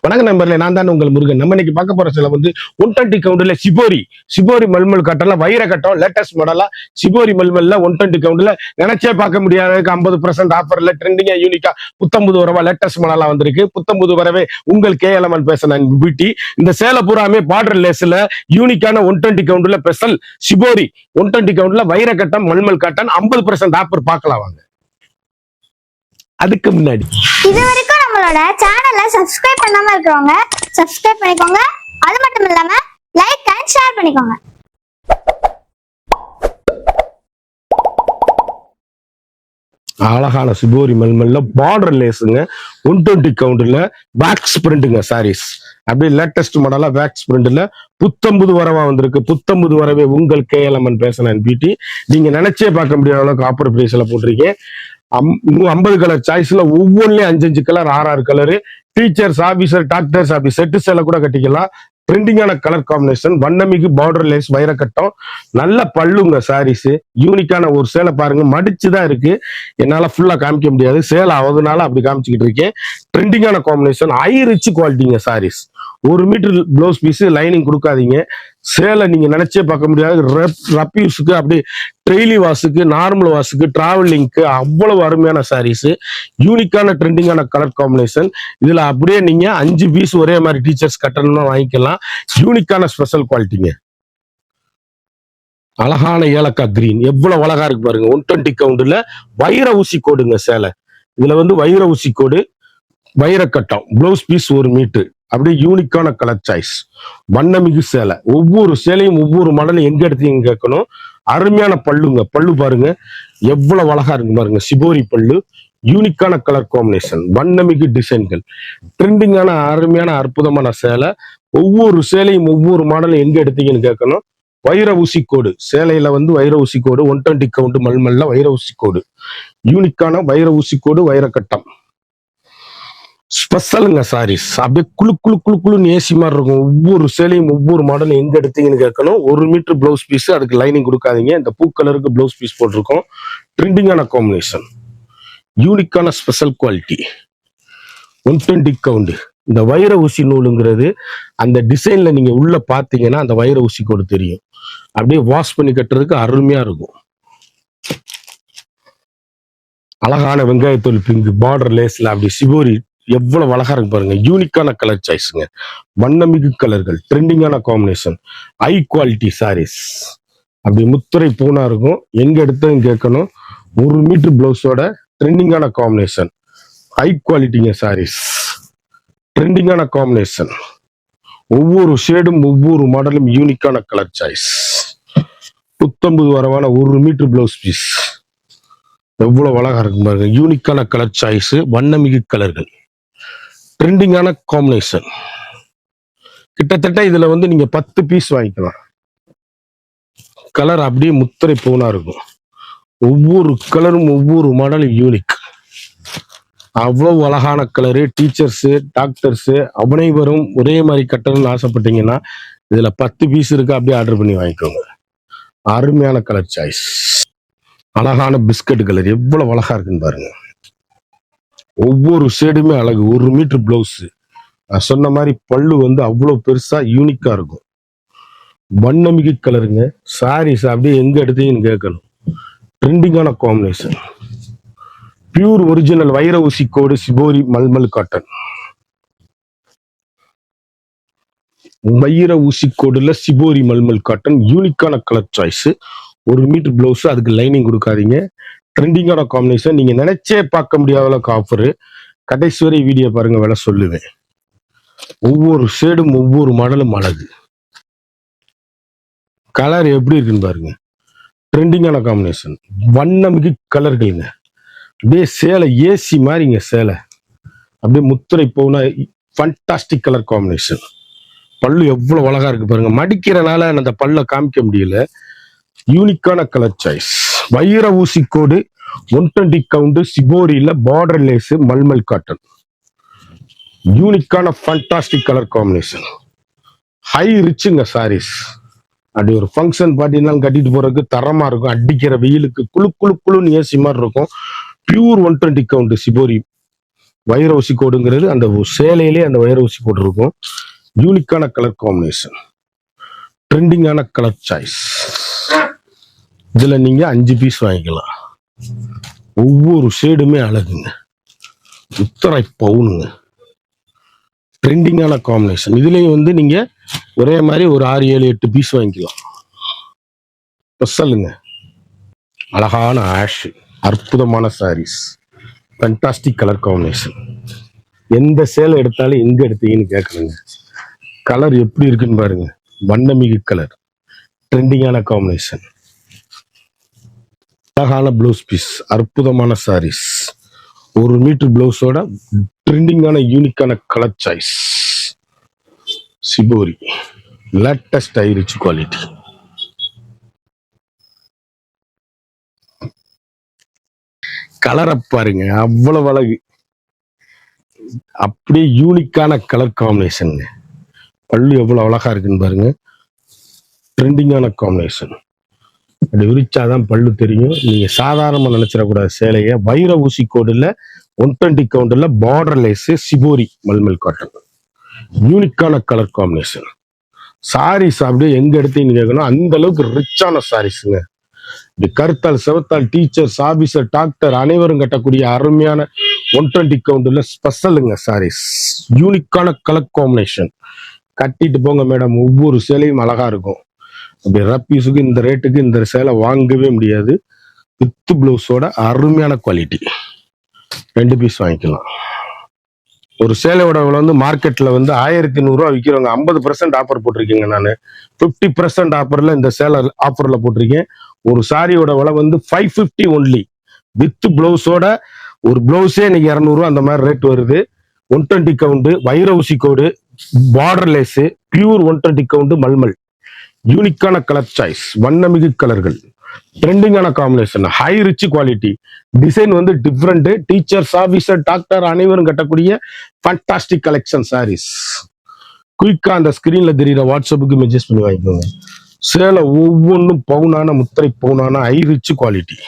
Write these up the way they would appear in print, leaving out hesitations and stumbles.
வணக்கம் நண்பர்களே, நான் தான் உங்கள் முருகன். நம்ம இன்னைக்கு பார்க்க போற சில 120 கவுண்ட்ல சிபோரி மல்மல் காட்டன்ல வைர கட்டம் லேட்டஸ்ட் மாடலா சிபோரி மல்மல்ல 120 கவுண்ட்ல நினைச்சே பார்க்க முடியாததுக்கு 50% ஆஃபர்ல ட்ரெண்டிங்கா யூனிக்கா புத்தம்புது வரவா லேட்டஸ்ட் மாடலா வந்திருக்கு. புத்தம்புது வரவே உங்கள் KLMN பேசுறேன் பியூட்டி. இந்த சேலை பூராமே பார்டர் லேஸ்ல யூனிக்கான 120 கவுண்ட்ல ஸ்பெஷல் சிபோரி 120 கவுண்ட்ல வைர கட்டம் மல்மல் காட்டன் 50% ஆஃபர் பார்க்கலாம் வாங்க. அதுக்கு முன்னாடி இதுவரைக்கும் நம்மளோட சேனலை சப்ஸ்கிரைப் பண்ணாம இருக்கிறவங்க சப்ஸ்கிரைப் பண்ணிக்கோங்க. அது மட்டும் இல்லாம லைக் அண்ட் ஷேர் பண்ணிக்கோங்க. அழகான சிபோரி மல்மல்ல பார்டர் லேஸுங்க 120 கவுண்ட்ல வேக்ஸ் பிரிண்ட்டுங்க சாரீஸ். அப்படியே லேட்டஸ்ட் மாடலா வேக்ஸ் பிரிண்ட்ல புத்தம்புது வரவா வந்திருக்கு. புத்தம்புது வரவே உங்கள் KLMN பேசுறேன் பியூட்டி. நீங்க நினைச்சே பார்க்க முடியாத அளவுக்கு ஆஃபர் பிரைஸ்ல போட்டிருக்கீங்க. 50 கலர் சாய்ஸ்ல ஒவ்வொன்றுலயும் 5 colour 6 colour. Teachers officer doctors office set சேலை கூட கட்டிக்கலாம். பிரிண்டிங்கான கலர் காம்பினேஷன், வண்ணமிகு பார்டர் லேஸ் வைரக்கட்டம், நல்ல பல்லுங்க சாரீஸ். யூனிக்கான ஒரு சேலை பாருங்க, மடிச்சுதான் இருக்கு. என்னால ஃபுல்லா காமிக்க முடியாது, சேலை ஆகுதுனால அப்படி காமிச்சுக்கிட்டு இருக்கேன். ட்ரெண்டிங்கான காம்பினேஷன், ஹை ரிச் குவாலிட்டிங்க saris. 1 metre blouse piece, lining கொடுக்காதீங்க. சேலை நீங்க நினைச்சே பார்க்க முடியாது. ரப் யூஸுக்கு, அப்படி ட்ரெய்லி வாஷுக்கு, நார்மல் வாஷுக்கு, டிராவலிங்க்கு அவ்வளவு அருமையான சாரீஸ். யூனிக்கான ட்ரெண்டிங்கான கலர் காம்பினேஷன். இதுல அப்படியே நீங்க 5 பீஸ் ஒரே மாதிரி டீச்சர்ஸ் கட்டணும்னா வாங்கிக்கலாம். யூனிக்கான ஸ்பெஷல் குவாலிட்டிங்க. அழகான ஏலக்காய் கிரீன் எவ்வளவு அழகா இருக்கு பாருங்க. 120 கவுண்ட்ல வைர ஊசி கோடுங்க சேலை. இதுல வைர ஊசி கோடு, வைரக்கட்டம், பிளவுஸ் பீஸ் 1 மீட்டர். அப்படியே யூனிக்கான கலர் சாய்ஸ், வண்ணமிகு சேலை. ஒவ்வொரு சேலையும் ஒவ்வொரு மாடலும் எங்க எடுத்தீங்க கேட்கணும். அருமையான பல்லுங்க, பல்லு பாருங்க எவ்வளவு அழகா இருக்கு பாருங்க. சிபோரி பல்லு, யூனிக்கான கலர் காம்பினேஷன், வண்ணமிகு டிசைன்கள், ட்ரெண்டிங்கான அருமையான அற்புதமான சேலை. ஒவ்வொரு சேலையும் ஒவ்வொரு மாடலும் எங்க எடுத்தீங்கன்னு கேட்கணும். வைர ஊசி கோடு சேலையில வைர ஊசி கோடு 120 கவுண்ட் மல்மல்ல வைர ஊசி கோடு, யூனிக்கான வைர ஊசி கோடு, வைரக்கட்டம் ஸ்பெஷலுங்க சாரீஸ். அப்படியே குழு குழு குழு குழுன்னு ஏசி மாதிரி இருக்கும். ஒவ்வொரு சேலையும் ஒவ்வொரு மாடலும் எங்க எடுத்தீங்கன்னு கேட்கணும். 1 மீட்டர் பிளவுஸ் பீஸ், அதுக்கு லைனிங் கொடுக்காதீங்க. இந்த பூ கலருக்கு பிளவுஸ் பீஸ் போட்டிருக்கோம். ட்ரெண்டிங்கான காம்பினேஷன், யூனிக்கான ஸ்பெஷல் குவாலிட்டி, 120 கவுண்ட். இந்த வைர ஊசி நூலுங்கிறது அந்த டிசைன்ல நீங்க உள்ள பாத்தீங்கன்னா அந்த வைர ஊசி கோடு தெரியும். அப்படியே வாஷ் பண்ணி கட்டுறதுக்கு அருமையா இருக்கும். அழகான வெங்காயத்தோல் பிங்க் பார்டர் லேஸ்ல அப்படி சிபோரி எவ்வளவு அழகா இருக்கு பாருங்க. யூனிக்கான கலர் சாய்ஸுங்க, வண்ணமிகு கலர்கள், ட்ரெண்டிங்கான காம்பினேஷன், ஹை குவாலிட்டி சாரீஸ். அப்படி முத்துரை பூனா இருக்கும். எங்க எடுத்ததும் கேட்கணும். 1 மீட்டர் பிளவுஸோட ட்ரெண்டிங்கான காம்பினேஷன், ஹை குவாலிட்டிங்க சாரீஸ், ட்ரெண்டிங்கான காம்பினேஷன். ஒவ்வொரு ஷேடும் ஒவ்வொரு மாடலும் யூனிக்கான கலர் சாய்ஸ். புத்தம்புது வரவான 1 மீட்டர் பிளவுஸ் பீஸ் எவ்வளவு அழகா இருக்கும் பாருங்க. யூனிக்கான கலர் சாய்ஸ், வண்ணமிகு கலர்கள், ட்ரெண்டிங்கான காம்பினேஷன். கிட்டத்தட்ட இதுல நீங்க 10 பீஸ் வாங்கிக்கலாம். கலர் அப்படியே முத்திரை பூனா இருக்கும். ஒவ்வொரு கலரும் ஒவ்வொரு மாடலும் யூனிக். அவ்வளவு அழகான கலரு. டீச்சர்ஸ் டாக்டர்ஸ் அனைவரும் ஒரே மாதிரி கட்டணும்னு ஆசைப்பட்டீங்கன்னா இதுல 10 பீஸ் இருக்கு. அப்படியே ஆர்டர் பண்ணி வாங்கிக்கோங்க. அருமையான கலர் சாய்ஸ். அழகான பிஸ்கட் கலர் எவ்வளவு அழகா இருக்குன்னு பாருங்க. ஒவ்வொரு ஷேடுமே அழகு. 1 மீட்டர் பிளவுஸ். நான் சொன்ன மாதிரி பல்லு அவ்வளவு பெருசா யூனிக்கா இருக்கும். வண்ணமிகு கலருங்க சாரீஸ். அப்படியே எங்க எடுத்தீங்கன்னு கேட்கணும். ட்ரெண்டிங்கான காம்பினேஷன், பியூர் ஒரிஜினல் வைர ஊசி கோடு சிபோரி மல்மல் காட்டன். வைர ஊசி கோடுல சிபோரி மல்மல் காட்டன், யூனிக்கான கலர் சாய்ஸ். 1 மீட்டர் பிளவுஸ், அதுக்கு லைனிங் கொடுக்காதீங்க. ட்ரெண்டிங்கான காம்பினேஷன், நீங்க நினைச்சே பார்க்க முடியாத அளவுக்கு ஆஃபரு. கடைசி வரை வீடியோ பாருங்க, விலை சொல்லுவேன். ஒவ்வொரு ஷேடும் ஒவ்வொரு மாடலும் அழகு. கலர் எப்படி இருக்குன்னு பாருங்க. ட்ரெண்டிங்கான காம்பினேஷன், வண்ணமிகு கலர்களுங்க. அப்படியே சேலை ஏசி மாதிரிங்க சேலை. அப்படியே முத்துரை போனா ஃபண்டாஸ்டிக் கலர் காம்பினேஷன். பல்லு எவ்வளவு அழகா இருக்கு பாருங்க. மடிக்கிறனால அந்த பல்ல காமிக்க முடியல. யூனிக்கான கலர் சாய்ஸ், வைர ஊசி கோடு 120 கவுண்ட் சிபோரியில பார்டர் லேஸ் மல்மல் காட்டன். யூனிக்கான ஃபண்டாஸ்டிக் கலர் காம்பினேஷன், ஹை ரிச்சுங்க சாரீஸ். அப்படி ஒரு ஃபங்க்ஷன் பார்ட்டினாலும் கட்டிட்டு போறதுக்கு தரமா இருக்கும். அடிக்கிற வெயிலுக்கு குழு குழு குழுன்னு ஏசி மாதிரி இருக்கும். பியூர் 120 கவுண்ட் சிபோரி வைர ஊசி கோடுங்கிறது அந்த சேலையிலே அந்த வைர ஊசி கோடு இருக்கும். யூனிக்கான கலர் காம்பினேஷன், ட்ரெண்டிங்கான கலர் சாய்ஸ். இதுல நீங்க 5 பீஸ் வாங்கிக்கலாம். ஒவ்வொரு ஷேடுமே அழகுங்க, உத்தரை பவுனுங்க, ட்ரெண்டிங்கான காம்பினேஷன். இதுலயும் வந்து நீங்க ஒரே மாதிரி ஒரு 6, 7, 8 பீஸ் வாங்கிக்கலாம். ஸ்பெஷலுங்க, அழகான ஆஷ், அற்புதமான சாரீஸ், ஃபேண்டாஸ்டிக் கலர் காம்பினேஷன். எந்த சேலை எடுத்தாலும் எங்க எடுத்தீங்கன்னு கேட்கணுங்க. கலர் எப்படி இருக்குன்னு பாருங்க, வண்ணமிகு கலர், ட்ரெண்டிங்கான காம்பினேஷன், அழகான ப்ளவுஸ் பீஸ், அற்புதமான சாரீஸ், 1 மீட்டர் பிளவுஸோட ட்ரெண்டிங்கான யூனிக்கான colour choice. Shibori latest high rich quality. கலரை பாருங்க, அவ்வளவு அழகு, அப்படியே யூனிக்கான கலர் காம்பினேஷன். பல்லு எவ்வளவு அழகா இருக்குன்னு பாருங்க, ட்ரெண்டிங்கான காம்பினேஷன். அப்படி விரிச்சாதான் பல்லு தெரியும். நீங்க சாதாரணமா நினைச்சிடக்கூடாது. சேலைய வைர ஊசி கோடுல 120 கவுண்டர்ல பார்டர் லேஸ், சிபோரி மல்மல் காட்டன், யூனிக்கான கலர் காம்பினேஷன். சாரீஸ் அப்படியே எங்க எடுத்தீங்கன்னு கேட்கணும், அந்த அளவுக்கு ரிச்சான சாரீஸுங்க. இப்படி கருத்தால், செவத்தால், டீச்சர்ஸ், ஆபீசர், டாக்டர் அனைவரும் கட்டக்கூடிய அருமையான 120 கவுண்டர்ல ஸ்பெஷலுங்க சாரீஸ். யூனிக்கான கலர் காம்பினேஷன். கட்டிட்டு போங்க மேடம், ஒவ்வொரு சேலையும் அழகா இருக்கும். அப்படி ரப்பீஸுக்கு இந்த ரேட்டுக்கு இந்த சேலை வாங்கவே முடியாது. வித் பிளவுஸோட அருமையான குவாலிட்டி. 2 பீஸ் வாங்கிக்கலாம். ஒரு சேலையோட விலை வந்து மார்க்கெட்ல வந்து 1100 ரூபா விற்கிறவங்க 50% ஆஃபர் போட்டிருக்கீங்க. நான் 50% ஆஃபர்ல இந்த சேலை ஆஃபர்ல போட்டிருக்கேன். ஒரு சாரியோட விலை வந்து 550 ஒன்லி. வித் பிளவுஸோட ஒரு பிளவுஸே இன்னைக்கு 200 ரூபா அந்த மாதிரி ரேட் வருது. 120 கவுண்ட், வைர ஊசி கோடு, பார்டர் லேஸ், பியூர் 120 கவுண்ட் மல்மல், யூனிக்கான கலர் சாய்ஸ், வண்ணமிகு கலர்கள், ட்ரெண்டிங்கான combination, high rich quality. Design வந்து டிஃப்ரெண்ட். டீச்சர்ஸ், ஆபீசர், டாக்டர் அனைவரும் கட்டக்கூடிய ஃபேண்டாஸ்டிக் கலெக்ஷன் சாரீஸ். குயிக்கா அந்த ஸ்கிரீன்ல தெரியுற வாட்ஸ்அப்புக்கு மெசேஜ் பண்ணி வாங்கிக்கோங்க. சேலை ஒவ்வொன்றும் பவுனான, முத்திரை பவுனான high rich quality.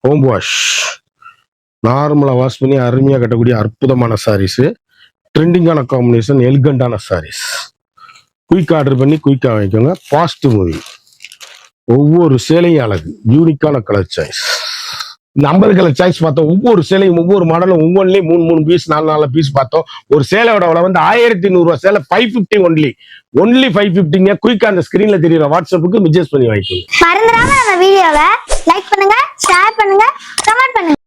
Home wash, நார்மலா வாஷ் பண்ணி அருமையா கட்டக்கூடிய அற்புதமான சாரீஸ். ட்ரெண்டிங்கான காம்பினேஷன், எலிகண்டான சாரீஸ். குயிக் ஆர்டர் பண்ணி குயிக்கா வாங்கிக்கோங்க. Fast moving. ஒவ்வொரு சேலையும் அழகு, யூனிக்கான கலர் சாய்ஸ். இந்த 50 கலர் சாய்ஸ் பார்த்தோம். ஒவ்வொரு சேலையும், ஒவ்வொரு மாடலும், ஒவ்வொன்றிலையும் 3 பீஸ், 4 பீஸ் பார்த்தோம். ஒரு சேலையோட விலை வந்து 1100 ரூபா. சேலை 550 ஒன்லி. 550ங்க. குயிக்கா அந்த ஸ்கிரீன்ல தெரியுற வாட்ஸ்அப்புக்கு மெசேஜ் பண்ணி வாங்கிக்கோங்க. மறந்துடாம நம்ம வீடியோவை லைக் பண்ணுங்க, ஷேர் பண்ணுங்க, கமெண்ட் பண்ணுங்க.